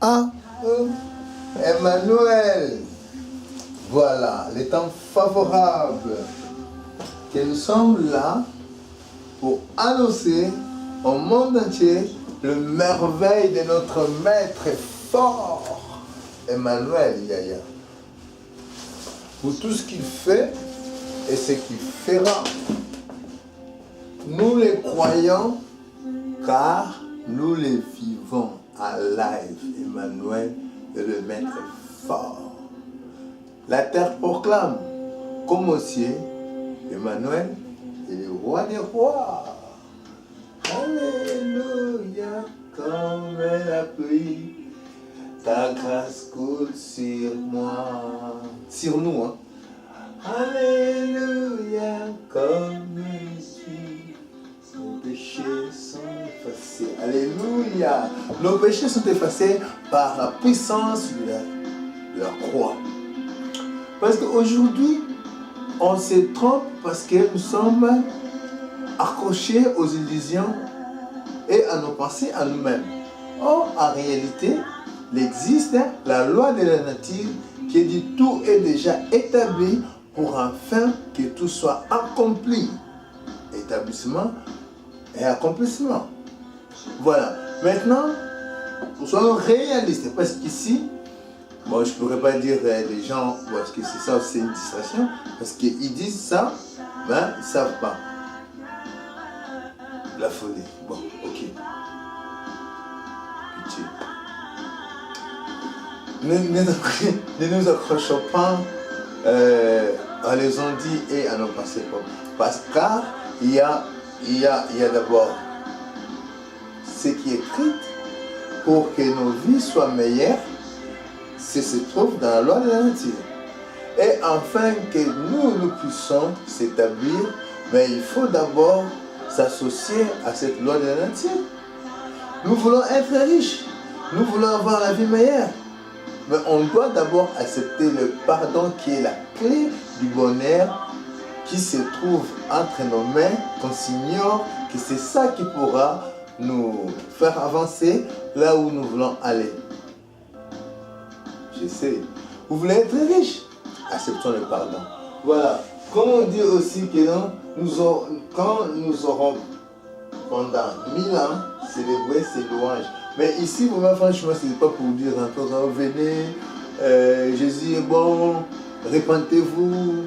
Ah, Emmanuel. Voilà, les temps favorables que nous sommes là pour annoncer au monde entier le merveille de notre maître fort, Emmanuel Yaya. Pour tout ce qu'il fait et ce qu'il fera. Nous les croyons car nous les vivons à live. Emmanuel est le maître fort. La terre proclame comme au ciel, Emmanuel est le roi des rois. Alléluia, comme la pluie, ta grâce coule sur moi. Sur nous, hein. Alléluia, comme ici, nos péchés sont effacés. Alléluia, nos péchés sont effacés par la puissance de la croix. Parce qu'aujourd'hui, on se trompe parce que nous sommes accrochés aux illusions et à nos pensées à nous-mêmes. Or, en réalité, il existe la loi de la nature qui dit tout est déjà établi pour enfin que tout soit accompli. Établissement et accomplissement. Voilà. Maintenant, nous sommes réalistes parce qu'ici, bon, je ne pourrais pas dire les gens, parce que c'est ça, c'est une distraction, parce qu'ils disent ça, mais ils ne savent pas. La folie. Bon, ok. Pitié. Ne nous accrochons pas à les ondits et à nos pensées. Parce qu'il y a d'abord ce qui est écrit pour que nos vies soient meilleures. Ce se trouve dans la loi de la nature. Et afin que nous puissions s'établir, mais il faut d'abord s'associer à cette loi de la nature. Nous voulons être riches, nous voulons avoir la vie meilleure. Mais on doit d'abord accepter le pardon qui est la clé du bonheur qui se trouve entre nos mains, qu'on s'ignore que c'est ça qui pourra nous faire avancer là où nous voulons aller. Je sais. Vous voulez être riche? Acceptons le pardon. Voilà. Comme on dit aussi que quand nous aurons pendant 1000 ans célébré ces louanges. Mais ici, pour moi, franchement, ce n'est pas pour dire encore, venez, Jésus est bon, répentez-vous,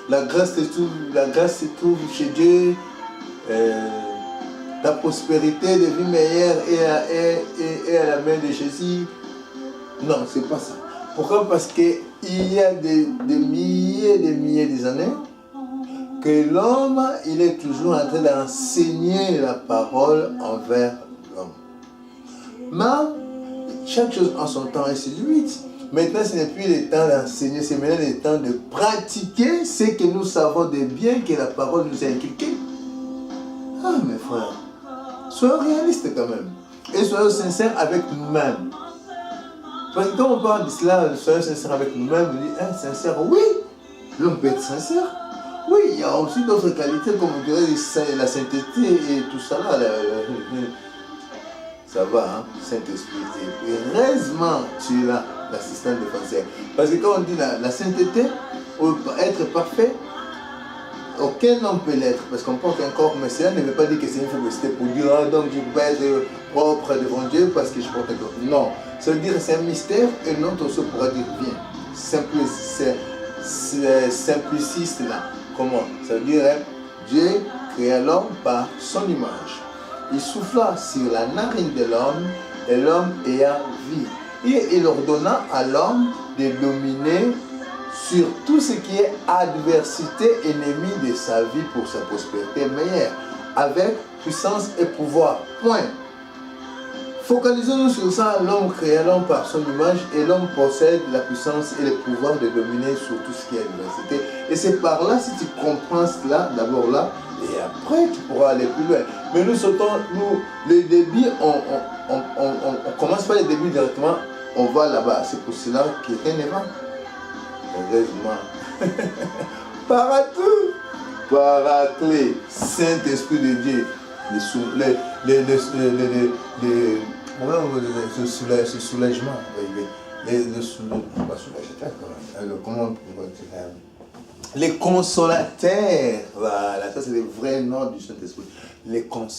la grâce se trouve chez Dieu, la prospérité de vie meilleure est à la main de Jésus. Non, c'est pas ça. Pourquoi? Parce qu'il y a des milliers et des milliers d'années que l'homme, il est toujours en train d'enseigner la parole envers l'homme. Mais chaque chose en son temps, ainsi de suite. Maintenant, ce n'est plus le temps d'enseigner, c'est maintenant le temps de pratiquer ce que nous savons de bien que la parole nous a inculqué. Ah, mes frères, soyons réalistes quand même. Et soyons sincères avec nous-mêmes. Parce que quand on parle de cela, soyons sincères avec nous-mêmes, on dit, hein, sincère, oui, l'homme peut être sincère. Oui, il y a aussi d'autres qualités, comme on dirait la sainteté et tout ça là. Ça va, hein, Saint-Esprit. Et heureusement, tu es là, l'assistant de français. Parce que quand on dit la sainteté, pour être parfait, aucun homme peut l'être. Parce qu'on porte un corps, mais cela ne veut pas dire que c'est une faiblesse pour dire, ah, donc je peux être propre devant Dieu parce que je porte un corps. Non, ça veut dire que c'est un mystère et notre aussi pourra dire bien. C'est simpliciste là. Comment? Ça veut dire, hein, Dieu créa l'homme par son image. Il souffla sur la narine de l'homme et l'homme ayant vie. Et il ordonna à l'homme de dominer sur tout ce qui est adversité ennemie de sa vie pour sa prospérité meilleure, avec puissance et pouvoir. Point. Focalisons-nous sur ça. L'homme créa l'homme par son image et l'homme possède la puissance et le pouvoir de dominer sur tout ce qui est adversité. Et c'est par là, si tu comprends cela, d'abord là, et après tu pourras aller plus loin. Mais nous sautons, les débuts, on commence pas les débuts directement, on va là-bas. C'est pour cela qu'il rien ne va. Heureusement. Paraclet, Saint-Esprit de Dieu, Ce soulagement, les consolateurs, voilà, ça c'est le vrai nom du Saint-Esprit. Les consolateurs.